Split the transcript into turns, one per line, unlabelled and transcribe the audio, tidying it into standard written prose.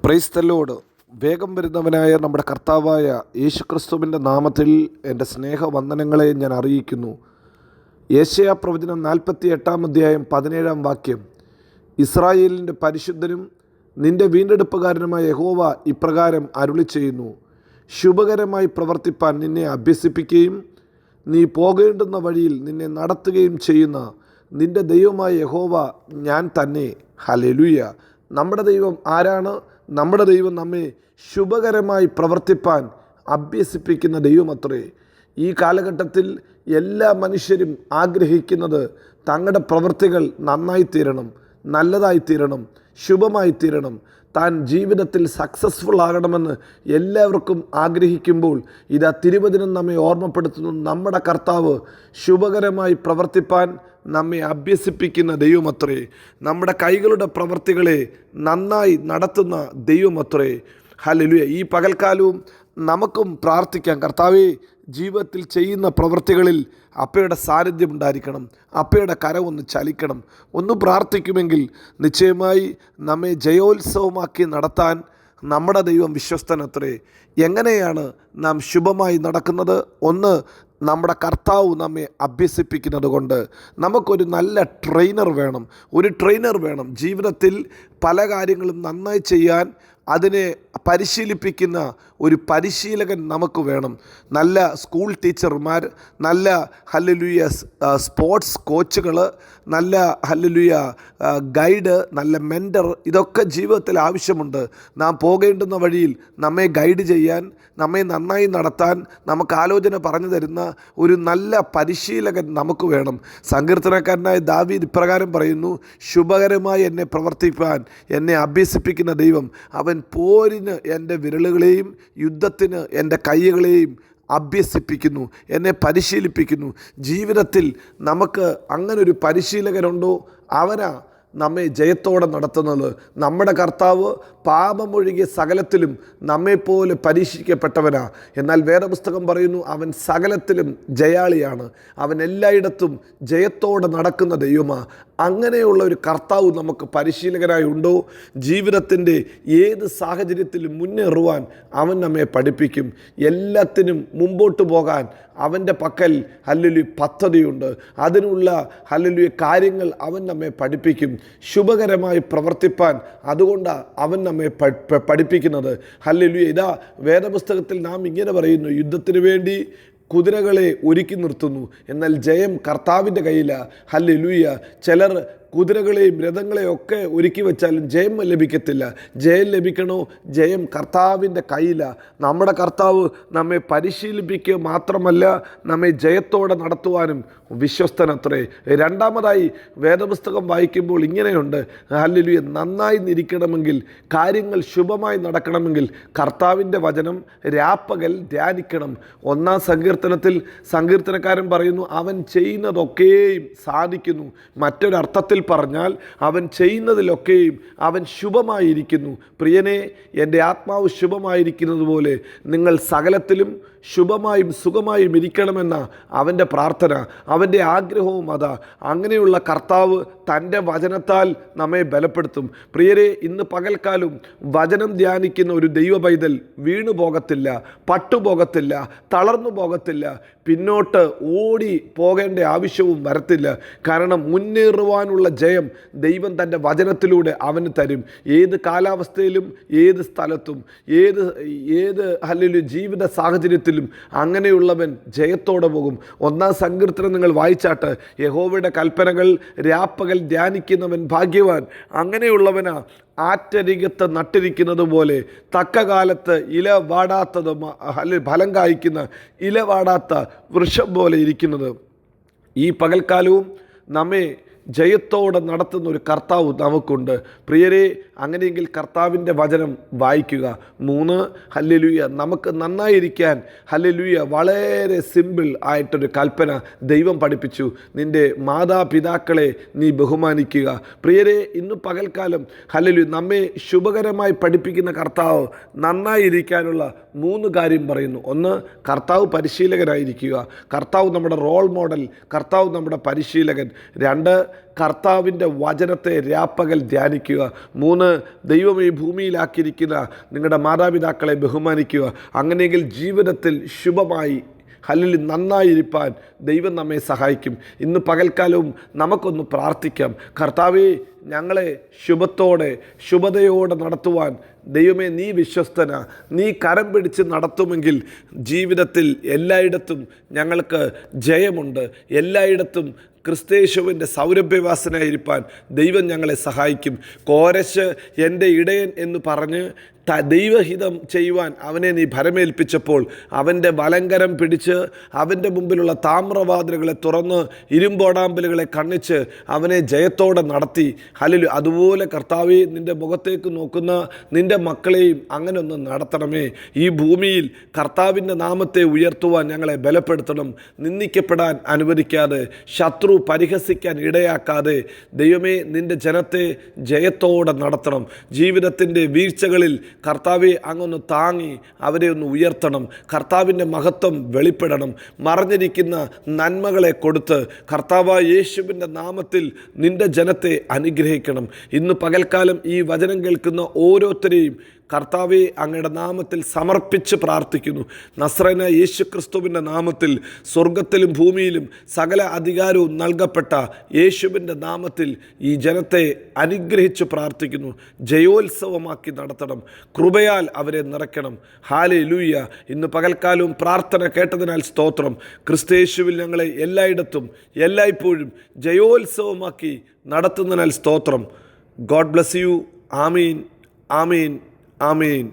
Praise the Lord. വേഗം വരുന്നവനായ നമ്മുടെ കർത്താവായ യേശുക്രിസ്തുവിൻ്റെ നാമത്തിൽ എൻ്റെ സ്നേഹവന്ദനങ്ങളെ ഞാൻ അറിയിക്കുന്നു. യെശയ്യാ പ്രവചനം 48 അധ്യായം 17 ഇസ്രായേലിൻ്റെ പരിശുദ്ധനും നിൻ്റെ വീണ്ടെടുപ്പുകാരനുമായ യഹോവ ഇപ്രകാരം അരുളി ചെയ്യുന്നു: ശുഭകരമായി പ്രവർത്തിപ്പാൻ നിന്നെ അഭ്യസിപ്പിക്കുകയും നീ പോകേണ്ടുന്ന വഴിയിൽ നിന്നെ നടത്തുകയും ചെയ്യുന്ന നിൻ്റെ ദൈവമായ യഹോവ ഞാൻ തന്നെ. ഹല്ലേലൂയ. നമ്മുടെ ദൈവം ആരാണ്? നമ്മുടെ ദൈവം നമ്മെ ശുഭകരമായി പ്രവർത്തിപ്പാൻ അഭ്യസിപ്പിക്കുന്ന ദൈവമത്രേ. ഈ കാലഘട്ടത്തിൽ എല്ലാ മനുഷ്യരും ആഗ്രഹിക്കുന്നത് തങ്ങളുടെ പ്രവൃത്തികൾ നന്നായിത്തീരണം, നല്ലതായിത്തീരണം, ശുഭമായിത്തീരണം. താൻ ജീവിതത്തിൽ സക്സസ്ഫുൾ ആകണമെന്ന് എല്ലാവർക്കും ആഗ്രഹിക്കുമ്പോൾ ഇതാ തിരുവചനം നമ്മെ ഓർമ്മപ്പെടുത്തുന്നു. നമ്മുടെ കർത്താവ് ശുഭകരമായി പ്രവർത്തിപ്പാൻ നമ്മെ അഭ്യസിപ്പിക്കുന്ന ദൈവമത്രേ. നമ്മുടെ കൈകളുടെ പ്രവൃത്തികളെ നന്നായി നടത്തുന്ന ദൈവമത്രേ. ഹല്ലേലൂയ. ഈ പകൽക്കാലവും നമുക്കും പ്രാർത്ഥിക്കാം, കർത്താവേ, ജീവിതത്തിൽ ചെയ്യുന്ന പ്രവൃത്തികളിൽ അപ്പയുടെ സാന്നിധ്യം ഉണ്ടായിരിക്കണം, അപ്പയുടെ കരമൊന്ന് ചലിക്കണം. ഒന്ന് പ്രാർത്ഥിക്കുമെങ്കിൽ നിശ്ചയമായി നമ്മെ ജയോത്സവമാക്കി നടത്താൻ നമ്മുടെ ദൈവം വിശ്വസ്തനത്രേ. എങ്ങനെയാണ് നാം ശുഭമായി നടക്കുന്നത്? ഒന്ന്, നമ്മുടെ കർത്താവ് നമ്മെ അഭ്യസിപ്പിക്കുന്നത് കൊണ്ട്. നമുക്കൊരു നല്ല ട്രെയിനർ വേണം, ഒരു ട്രെയിനർ വേണം. ജീവിതത്തിൽ പല കാര്യങ്ങളും നന്നായി ചെയ്യാൻ അതിനെ പരിശീലിപ്പിക്കുന്ന ഒരു പരിശീലകൻ നമുക്ക് വേണം. നല്ല സ്കൂൾ ടീച്ചർമാർ, നല്ല ഹല്ലേലൂയ സ്പോർട്സ് കോച്ചുകൾ, നല്ല ഹല്ലേലൂയ ഗൈഡ്, നല്ല മെൻറ്റർ, ഇതൊക്കെ ജീവിതത്തിൽ ആവശ്യമുണ്ട്. നാം പോകേണ്ടുന്ന വഴിയിൽ നമ്മെ ഗൈഡ് ചെയ്യാൻ, നമ്മെ നന്നായി നടത്താൻ നമുക്ക് ആലോചന പറഞ്ഞു തരുന്ന ഒരു നല്ല പരിശീലകൻ നമുക്ക് വേണം. സങ്കീർത്തനക്കാരനായ ദാവീദ് ഇപ്രകാരം പറയുന്നു: ശുഭകരമായി എന്നെ പ്രവർത്തിപ്പാൻ എന്നെ അഭ്യസിപ്പിക്കുന്ന ദൈവം അവൻ പോരിന് എൻ്റെ വിരലുകളെയും യുദ്ധത്തിന് എൻ്റെ കൈകളെയും അഭ്യസിപ്പിക്കുന്നു, എന്നെ പരിശീലിപ്പിക്കുന്നു. ജീവിതത്തിൽ നമുക്ക് അങ്ങനൊരു പരിശീലകനുണ്ടോ? അവനാ നമ്മെ ജയത്തോടെ നടത്തുന്നത്. നമ്മുടെ കർത്താവ് പാപമൊഴികിയ സകലത്തിലും നമ്മെപ്പോലെ പരീക്ഷിക്കപ്പെട്ടവനാ. എന്നാൽ വേദപുസ്തകം പറയുന്നു അവൻ സകലത്തിലും ജയാളിയാണ്, അവൻ എല്ലായിടത്തും ജയത്തോടെ നടക്കുന്ന ദൈവമാ. അങ്ങനെയുള്ള ഒരു കർത്താവ് നമുക്ക് പരിശീലകനായി ഉണ്ടോ? ജീവിതത്തിൻ്റെ ഏത് സാഹചര്യത്തിലും മുന്നേറുവാൻ അവൻ നമ്മെ പഠിപ്പിക്കും. എല്ലാത്തിനും മുമ്പോട്ട് പോകാൻ അവൻ്റെ പക്കൽ ഹല്ലേലൂയ പദ്ധതിയുണ്ട്. അതിനുള്ള ഹല്ലേലൂയ കാര്യങ്ങൾ അവൻ നമ്മെ പഠിപ്പിക്കും. ശുഭകരമായി പ്രവർത്തിപ്പാൻ അതുകൊണ്ടാണ് അവൻ നമ്മെ പഠിപ്പിക്കുന്നത്. ഹല്ലേലൂയ. ഇതാ വേദപുസ്തകത്തിൽ നാം ഇങ്ങനെ പറയുന്നു: യുദ്ധത്തിന് വേണ്ടി കുതിരകളെ ഒരുക്കി നിർത്തുന്നു, എന്നാൽ ജയം കർത്താവിൻ്റെ കയ്യിലാണ്. ഹല്ലേലൂയ. ചിലർ കുതിരകളെയും രഥങ്ങളെയും ഒക്കെ ഒരുക്കി വെച്ചാലും ജയം ലഭിക്കത്തില്ല. ജയം ലഭിക്കണോ? ജയം കർത്താവിൻ്റെ കയ്യിലാണ്. നമ്മുടെ കർത്താവ് നമ്മെ പരിശീലിപ്പിക്കുക മാത്രമല്ല, നമ്മെ ജയത്തോടെ നടത്തുവാനും വിശ്വസ്തനത്രേ. രണ്ടാമതായി വേദപുസ്തകം വായിക്കുമ്പോൾ ഇങ്ങനെയുണ്ട്: ഹല്ലേലൂയ, നന്നായി നിരിക്കണമെങ്കിൽ, കാര്യങ്ങൾ ശുഭമായി നടക്കണമെങ്കിൽ കർത്താവിൻ്റെ വചനം രാപ്പകൽ ധ്യാനിക്കണം. 1 സങ്കീർത്തനത്തിൽ സങ്കീർത്തനക്കാരൻ പറയുന്നു അവൻ ചെയ്യുന്നതൊക്കെയും സാധിക്കുന്നു. മറ്റൊരർത്ഥത്തിൽ പറഞ്ഞാൽ അവൻ ചെയ്യുന്നതിലൊക്കെയും അവൻ ശുഭമായിരിക്കുന്നു. പ്രിയനെ, എൻ്റെ ആത്മാവ് ശുഭമായിരിക്കുന്നത് പോലെ നിങ്ങൾ സകലത്തിലും ശുഭമായും സുഖമായും ഇരിക്കണമെന്ന അവൻ്റെ പ്രാർത്ഥന, അവൻ്റെ ആഗ്രഹവും അതാ. അങ്ങനെയുള്ള കർത്താവ് തൻ്റെ വചനത്താൽ നമ്മെ ബലപ്പെടുത്തും. പ്രിയരെ, ഇന്ന് പകൽക്കാലം വചനം ധ്യാനിക്കുന്ന ഒരു ദൈവ പൈതൽ വീണു പോകത്തില്ല, പട്ടുപോകത്തില്ല, തളർന്നു പോകത്തില്ല, പിന്നോട്ട് ഓടി പോകേണ്ട ആവശ്യവും വരത്തില്ല. കാരണം മുന്നേറുവാനുള്ള ജയം ദൈവം തൻ്റെ വചനത്തിലൂടെ അവന് തരും. ഏത് കാലാവസ്ഥയിലും, ഏത് സ്ഥലത്തും, ഏത് ഹല്ലേലൂയ ജീവിത സാഹചര്യത്തിലും അങ്ങനെയുള്ളവൻ ജയത്തോടെ പോകും. 1 സങ്കീർത്തനം നിങ്ങൾ വായിച്ചാട്ട്: യഹോവയുടെ കൽപ്പനകൾ രാപ്പകൽ ധ്യാനിക്കുന്നവൻ ഭാഗ്യവാൻ. അങ്ങനെയുള്ളവനാ ആറ്റരികത്ത് നട്ടിരിക്കുന്നത് പോലെ തക്ക കാലത്ത് ഇല വാടാത്തത്, ഫലം കായ്ക്കുന്ന ഇല വാടാത്ത വൃക്ഷം പോലെ ഇരിക്കുന്നത്. ഈ പകൽക്കാലവും നമ്മെ ജയത്തോടെ നടത്തുന്ന ഒരു കർത്താവ് നമുക്കുണ്ട്. പ്രിയരെ, അങ്ങനെയെങ്കിൽ കർത്താവിൻ്റെ വചനം വായിക്കുക. 3, ഹല്ലേലൂയ, നമുക്ക് നന്നായിരിക്കാൻ ഹല്ലേലൂയ വളരെ സിമ്പിൾ ആയിട്ടൊരു കൽപ്പന ദൈവം പഠിപ്പിച്ചു: നിൻ്റെ മാതാപിതാക്കളെ നീ ബഹുമാനിക്കുക. പ്രിയരെ, ഇന്ന് പകൽക്കാലം ഹല്ലേലൂയ നമ്മെ ശുഭകരമായി പഠിപ്പിക്കുന്ന കർത്താവ് നന്നായിരിക്കാനുള്ള 3 കാര്യം പറയുന്നു. 1, കർത്താവ് പരിശീലകനായിരിക്കുക. കർത്താവ് നമ്മുടെ റോൾ മോഡൽ, കർത്താവ് നമ്മുടെ പരിശീലകൻ. 2, കർത്താവിൻ്റെ വചനത്തെ രാപ്പകൽ ധ്യാനിക്കുക. 3, ദൈവം ഈ ഭൂമിയിലാക്കിയിരിക്കുന്ന നിങ്ങളുടെ മാതാപിതാക്കളെ ബഹുമാനിക്കുക. അങ്ങനെയെങ്കിൽ ജീവിതത്തിൽ ശുഭമായി ഹല്ലേലൂയ നന്നായിരിക്കാൻ ദൈവം നമ്മെ സഹായിക്കും. ഇന്ന് പകൽക്കാലവും നമുക്കൊന്ന് പ്രാർത്ഥിക്കാം. കർത്താവേ, ഞങ്ങളെ ശുഭതയോടെ നടത്തുവാൻ ദൈവമേ നീ വിശ്വസ്തന, നീ കരം പിടിച്ച് നടത്തുമെങ്കിൽ ജീവിതത്തിൽ എല്ലായിടത്തും ഞങ്ങൾക്ക് ജയമുണ്ട്. എല്ലായിടത്തും ക്രിസ്തയേശുവിൻ്റെ സൗരഭ്യവാസനായിരിക്കാൻ ദൈവം ഞങ്ങളെ സഹായിക്കും. കോരശ് എൻ്റെ ഇടയൻ എന്ന് പറഞ്ഞ് ദൈവഹിതം ചെയ്യുവാൻ അവനെ നീ ഭരമേൽപ്പിച്ചപ്പോൾ അവൻ്റെ വലങ്കരം പിടിച്ച് അവൻ്റെ മുമ്പിലുള്ള താമ്രവാതിലുകളെ തുറന്ന് ഇരുമ്പോടാമ്പലുകളെ കണ്ണിച്ച് അവനെ ജയത്തോടെ നടത്തി. ഹല്ലേലൂയ. അതുപോലെ കർത്താവേ, നിൻ്റെ മുഖത്തേക്ക് നോക്കുന്ന നിൻ്റെ മക്കളെയും അങ്ങനെ ഒന്ന് നടത്തണമേ. ഈ ഭൂമിയിൽ കർത്താവിൻ്റെ നാമത്തെ ഉയർത്തുവാൻ ഞങ്ങളെ ബലപ്പെടുത്തണം. നിന്ദിക്കപ്പെടാൻ അനുവദിക്കാതെ, ശത്രു പരിഹസിക്കാൻ ഇടയാക്കാതെ ദൈവമേ നിൻ്റെ ജനത്തെ ജയത്തോടെ നടത്തണം. ജീവിതത്തിൻ്റെ വീഴ്ചകളിൽ കർത്താവെ അങ്ങൊന്ന് താങ്ങി അവരെ ഒന്ന് ഉയർത്തണം. കർത്താവിൻ്റെ മഹത്വം വെളിപ്പെടണം. മറഞ്ഞിരിക്കുന്ന നന്മകളെ കൊടുത്ത് കർത്താവായ യേശുവിൻ്റെ നാമത്തിൽ നിൻ്റെ ജനത്തെ അനുഗ്രഹിക്കണം. ഇന്ന് പകൽക്കാലം ഈ വചനം കേൾക്കുന്ന ഓരോരുത്തരെയും കർത്താവെ അങ്ങയുടെ നാമത്തിൽ സമർപ്പിച്ച് പ്രാർത്ഥിക്കുന്നു. നസ്രയനായ യേശു ക്രിസ്തുവിൻ്റെ നാമത്തിൽ സ്വർഗത്തിലും ഭൂമിയിലും സകല അധികാരവും നൽകപ്പെട്ട യേശുവിൻ്റെ നാമത്തിൽ ഈ ജനത്തെ അനുഗ്രഹിച്ച് പ്രാർത്ഥിക്കുന്നു. ജയോത്സവമാക്കി നടത്തണം. കൃപയാൽ അവരെ നിറയ്ക്കണം. ഹല്ലേലൂയ. ഇന്ന് പകൽക്കാലവും പ്രാർത്ഥന കേട്ടതിനാൽ സ്തോത്രം. ക്രിസ്തയേശുവിൽ ഞങ്ങളെ എല്ലായിടത്തും എല്ലായ്പ്പോഴും ജയോത്സവമാക്കി നടത്തുന്നതിനാൽ സ്തോത്രം. God bless you. Amin, Amin, Amin.